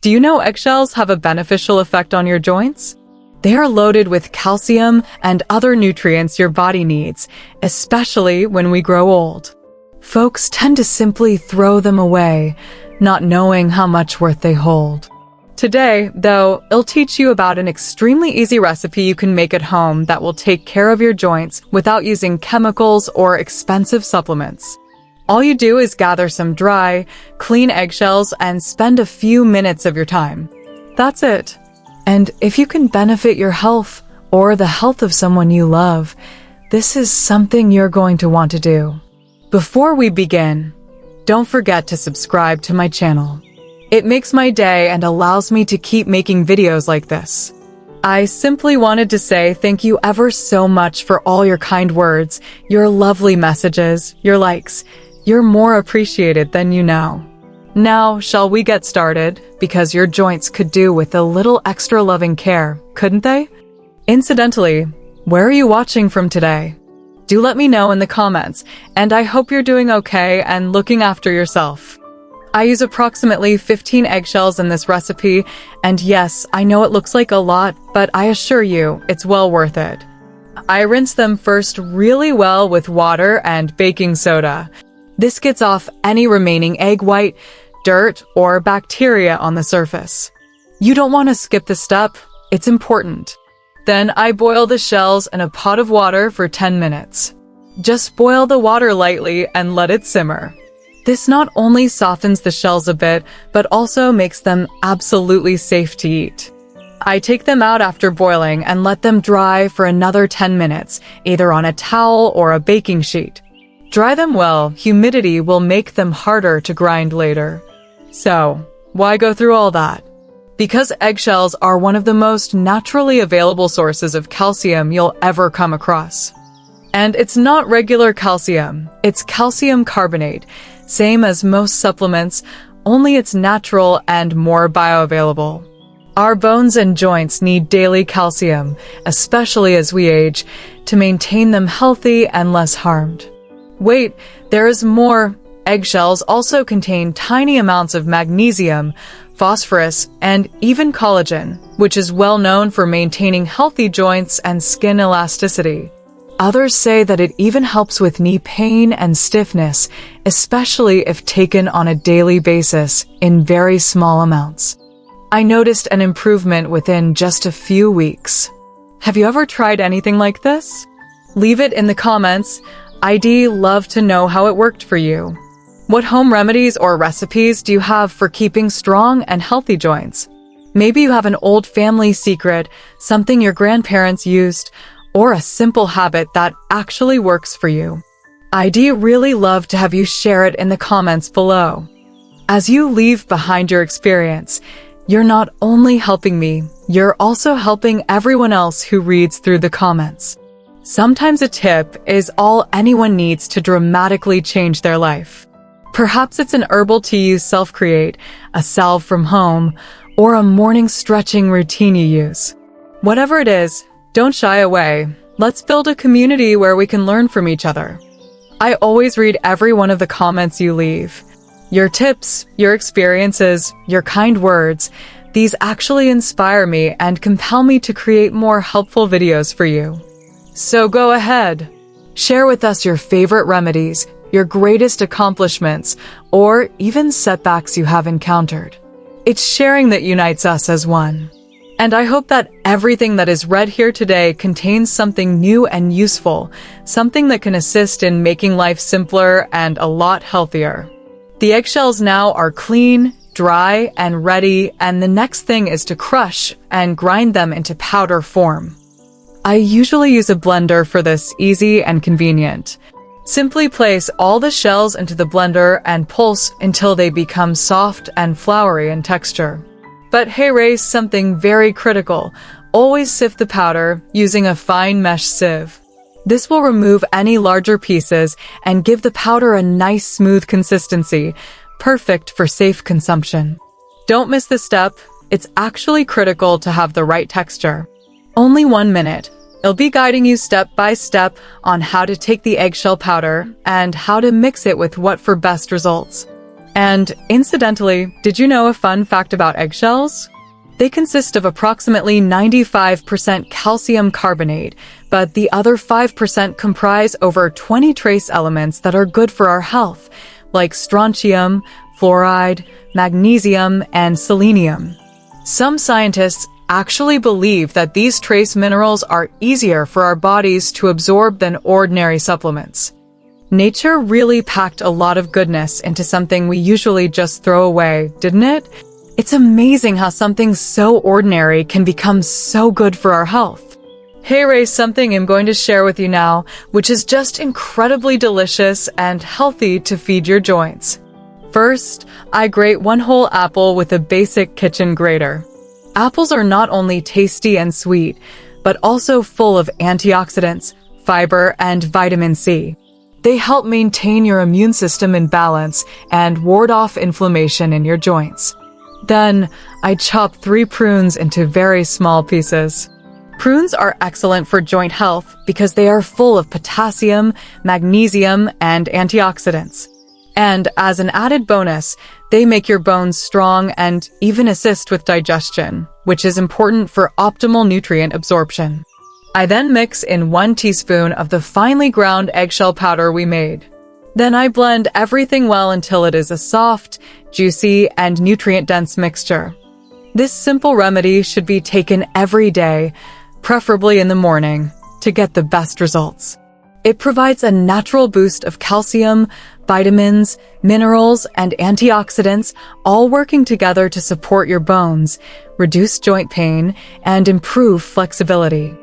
Do you know eggshells have a beneficial effect on your joints? They are loaded with calcium and other nutrients your body needs, especially when we grow old. Folks tend to simply throw them away, not knowing how much worth they hold. Today, though, I'll teach you about an extremely easy recipe you can make at home that will take care of your joints without using chemicals or expensive supplements. All you do is gather some dry, clean eggshells and spend a few minutes of your time. That's it. And if you can benefit your health or the health of someone you love, this is something you're going to want to do. Before we begin, don't forget to subscribe to my channel. It makes my day and allows me to keep making videos like this. I simply wanted to say thank you ever so much for all your kind words, your lovely messages, your likes. You're more appreciated than you know. Now, shall we get started? Because your joints could do with a little extra loving care, couldn't they? Incidentally, where are you watching from today? Do let me know in the comments, and I hope you're doing okay and looking after yourself. I use approximately 15 eggshells in this recipe, and yes, I know it looks like a lot, but I assure you, it's well worth it. I rinse them first really well with water and baking soda. This gets off any remaining egg white, dirt, or bacteria on the surface. You don't want to skip this step, it's important. Then I boil the shells in a pot of water for 10 minutes. Just boil the water lightly and let it simmer. This not only softens the shells a bit, but also makes them absolutely safe to eat. I take them out after boiling and let them dry for another 10 minutes, either on a towel or a baking sheet. Dry them well, humidity will make them harder to grind later. So, why go through all that? Because eggshells are one of the most naturally available sources of calcium you'll ever come across. And it's not regular calcium, it's calcium carbonate, same as most supplements, only it's natural and more bioavailable. Our bones and joints need daily calcium, especially as we age, to maintain them healthy and less harmed. Wait, there is more. Eggshells also contain tiny amounts of magnesium, phosphorus, and even collagen, which is well known for maintaining healthy joints and skin elasticity. Others say that it even helps with knee pain and stiffness, especially if taken on a daily basis in very small amounts. I noticed an improvement within just a few weeks. Have you ever tried anything like this? Leave it in the comments. I'd love to know how it worked for you. What home remedies or recipes do you have for keeping strong and healthy joints? Maybe you have an old family secret, something your grandparents used, or a simple habit that actually works for you. I'd really love to have you share it in the comments below. As you leave behind your experience, you're not only helping me, you're also helping everyone else who reads through the comments. Sometimes a tip is all anyone needs to dramatically change their life. Perhaps it's an herbal tea you self-create, a salve from home, or a morning stretching routine you use. Whatever it is, don't shy away. Let's build a community where we can learn from each other. I always read every one of the comments you leave. Your tips, your experiences, your kind words, these actually inspire me and compel me to create more helpful videos for you. So go ahead. Share with us your favorite remedies, your greatest accomplishments, or even setbacks you have encountered. It's sharing that unites us as one. And I hope that everything that is read here today contains something new and useful, something that can assist in making life simpler and a lot healthier. The eggshells now are clean, dry, and ready, and the next thing is to crush and grind them into powder form. I usually use a blender for this, easy and convenient. Simply place all the shells into the blender and pulse until they become soft and floury in texture. But hey, race, something very critical. Always sift the powder using a fine mesh sieve. This will remove any larger pieces and give the powder a nice smooth consistency, perfect for safe consumption. Don't miss this step. It's actually critical to have the right texture. Only 1 minute. I'll be guiding you step by step on how to take the eggshell powder and how to mix it with what for best results. And incidentally, did you know a fun fact about eggshells? They consist of approximately 95% calcium carbonate, but the other 5% comprise over 20 trace elements that are good for our health, like strontium, fluoride, magnesium, and selenium. Some scientists actually believe that these trace minerals are easier for our bodies to absorb than ordinary supplements. Nature really packed a lot of goodness into something we usually just throw away, didn't it? It's amazing how something so ordinary can become so good for our health. Here's something I'm going to share with you now, which is just incredibly delicious and healthy to feed your joints. First, I grate one whole apple with a basic kitchen grater. Apples are not only tasty and sweet, but also full of antioxidants, fiber, and vitamin C. They help maintain your immune system in balance and ward off inflammation in your joints. Then, I chop 3 prunes into very small pieces. Prunes are excellent for joint health because they are full of potassium, magnesium, and antioxidants. And as an added bonus, they make your bones strong and even assist with digestion, which is important for optimal nutrient absorption. I then mix in 1 teaspoon of the finely ground eggshell powder we made. Then I blend everything well until it is a soft, juicy, and nutrient-dense mixture. This simple remedy should be taken every day, preferably in the morning, to get the best results. It provides a natural boost of calcium, vitamins, minerals, and antioxidants, all working together to support your bones, reduce joint pain, and improve flexibility.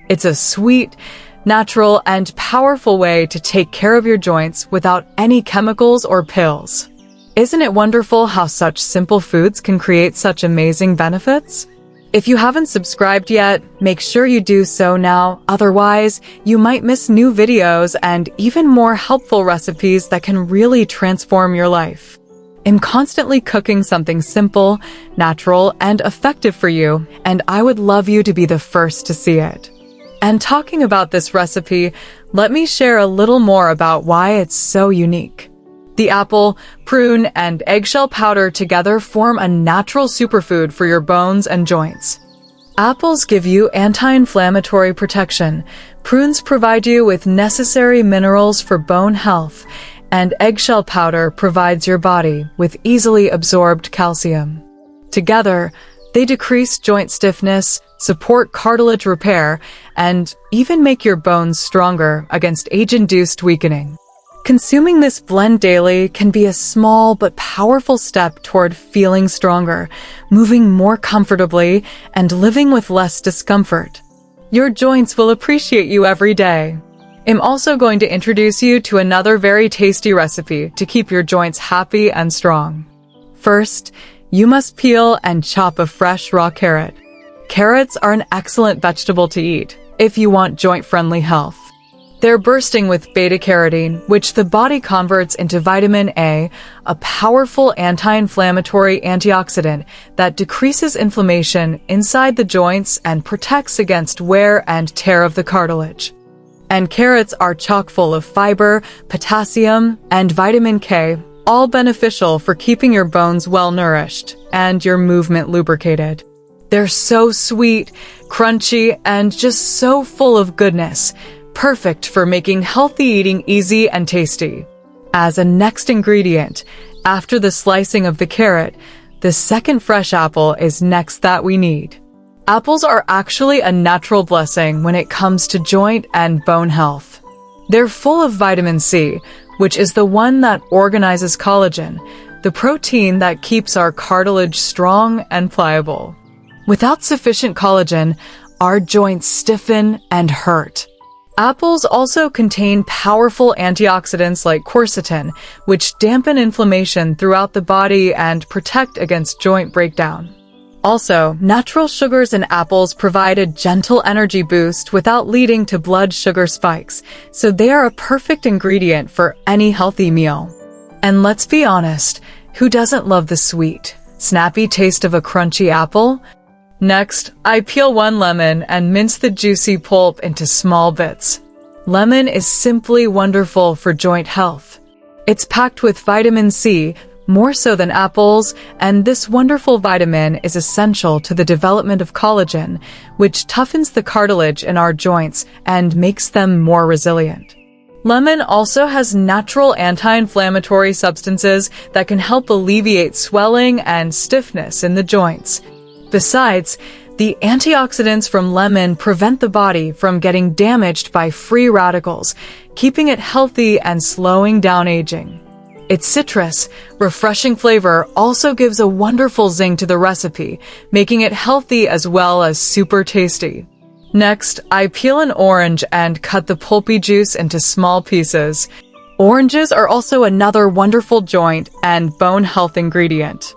It's a sweet, natural, and powerful way to take care of your joints without any chemicals or pills. Isn't it wonderful how such simple foods can create such amazing benefits? If you haven't subscribed yet, make sure you do so now, otherwise you might miss new videos and even more helpful recipes that can really transform your life. I'm constantly cooking something simple, natural, and effective for you, and I would love you to be the first to see it. And talking about this recipe, let me share a little more about why it's so unique. The apple, prune, and eggshell powder together form a natural superfood for your bones and joints. Apples give you anti-inflammatory protection, prunes provide you with necessary minerals for bone health, and eggshell powder provides your body with easily absorbed calcium. Together, they decrease joint stiffness, support cartilage repair, and even make your bones stronger against age-induced weakening. Consuming this blend daily can be a small but powerful step toward feeling stronger, moving more comfortably, and living with less discomfort. Your joints will appreciate you every day. I'm also going to introduce you to another very tasty recipe to keep your joints happy and strong. First, you must peel and chop a fresh raw carrot. Carrots are an excellent vegetable to eat if you want joint-friendly health. They're bursting with beta-carotene, which the body converts into vitamin A, a powerful anti-inflammatory antioxidant that decreases inflammation inside the joints and protects against wear and tear of the cartilage. And carrots are chock full of fiber, potassium, and vitamin K, all beneficial for keeping your bones well-nourished and your movement lubricated. They're so sweet, crunchy, and just so full of goodness, perfect for making healthy eating easy and tasty. As a next ingredient, after the slicing of the carrot, the second fresh apple is next that we need. Apples are actually a natural blessing when it comes to joint and bone health. They're full of vitamin C, which is the one that organizes collagen, the protein that keeps our cartilage strong and pliable. Without sufficient collagen, our joints stiffen and hurt. Apples also contain powerful antioxidants like quercetin, which dampen inflammation throughout the body and protect against joint breakdown. Also, natural sugars in apples provide a gentle energy boost without leading to blood sugar spikes, so they are a perfect ingredient for any healthy meal. And let's be honest, who doesn't love the sweet, snappy taste of a crunchy apple? Next, I peel 1 lemon and mince the juicy pulp into small bits. Lemon is simply wonderful for joint health. It's packed with vitamin C, more so than apples, and this wonderful vitamin is essential to the development of collagen, which toughens the cartilage in our joints and makes them more resilient. Lemon also has natural anti-inflammatory substances that can help alleviate swelling and stiffness in the joints. Besides, the antioxidants from lemon prevent the body from getting damaged by free radicals, keeping it healthy and slowing down aging. Its citrus, refreshing flavor also gives a wonderful zing to the recipe, making it healthy as well as super tasty. Next, I peel an orange and cut the pulpy juice into small pieces. Oranges are also another wonderful joint and bone health ingredient.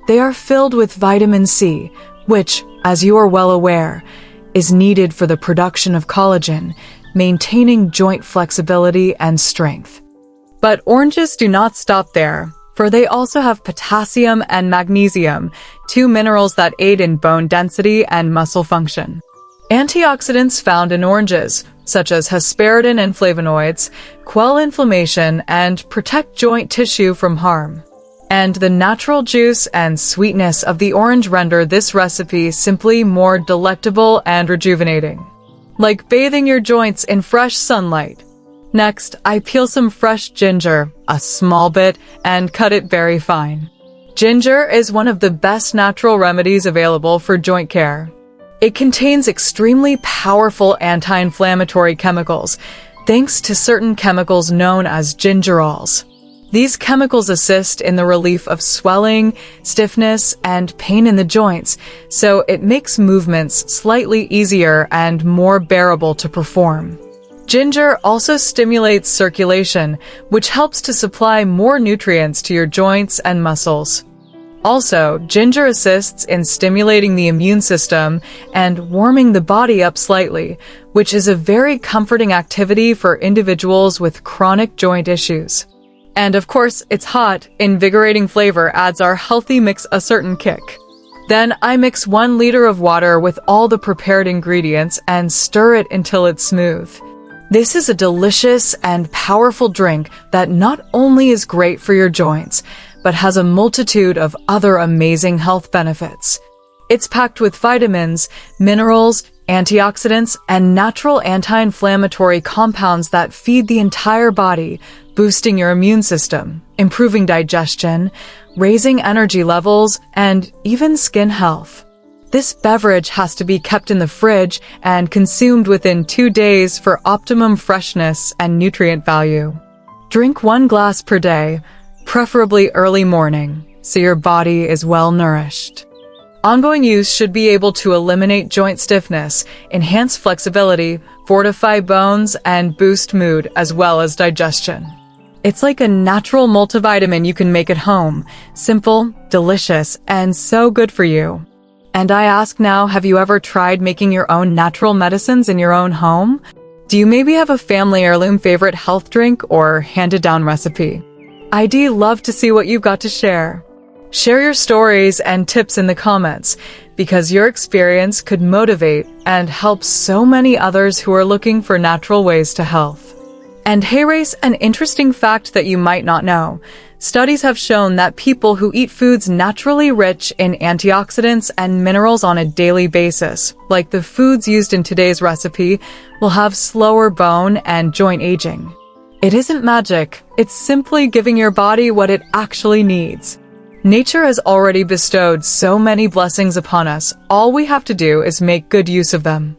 They are filled with vitamin C, which, as you are well aware, is needed for the production of collagen, maintaining joint flexibility and strength. But oranges do not stop there, for they also have potassium and magnesium, two minerals that aid in bone density and muscle function. Antioxidants found in oranges, such as hesperidin and flavonoids, quell inflammation and protect joint tissue from harm. And the natural juice and sweetness of the orange render this recipe simply more delectable and rejuvenating, like bathing your joints in fresh sunlight. Next, I peel some fresh ginger, a small bit, and cut it very fine. Ginger is one of the best natural remedies available for joint care. It contains extremely powerful anti-inflammatory chemicals, thanks to certain chemicals known as gingerols. These chemicals assist in the relief of swelling, stiffness, and pain in the joints, so it makes movements slightly easier and more bearable to perform. Ginger also stimulates circulation, which helps to supply more nutrients to your joints and muscles. Also, ginger assists in stimulating the immune system and warming the body up slightly, which is a very comforting activity for individuals with chronic joint issues. And of course, its hot, invigorating flavor adds our healthy mix a certain kick. Then I mix 1 liter of water with all the prepared ingredients and stir it until it's smooth. This is a delicious and powerful drink that not only is great for your joints, but has a multitude of other amazing health benefits. It's packed with vitamins, minerals, antioxidants, and natural anti-inflammatory compounds that feed the entire body, boosting your immune system, improving digestion, raising energy levels, and even skin health. This beverage has to be kept in the fridge and consumed within 2 days for optimum freshness and nutrient value. Drink 1 glass per day, preferably early morning, so your body is well nourished. Ongoing use should be able to eliminate joint stiffness, enhance flexibility, fortify bones, and boost mood as well as digestion. It's like a natural multivitamin you can make at home, simple, delicious, and so good for you. And I ask now, have you ever tried making your own natural medicines in your own home? Do you maybe have a family heirloom favorite health drink or handed-down recipe? I'd love to see what you've got to share. Share your stories and tips in the comments, because your experience could motivate and help so many others who are looking for natural ways to health. And hey race, an interesting fact that you might not know. Studies have shown that people who eat foods naturally rich in antioxidants and minerals on a daily basis, like the foods used in today's recipe, will have slower bone and joint aging. It isn't magic, it's simply giving your body what it actually needs. Nature has already bestowed so many blessings upon us, all we have to do is make good use of them.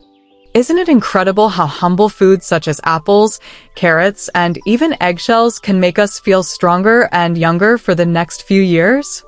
Isn't it incredible how humble foods such as apples, carrots, and even eggshells can make us feel stronger and younger for the next few years?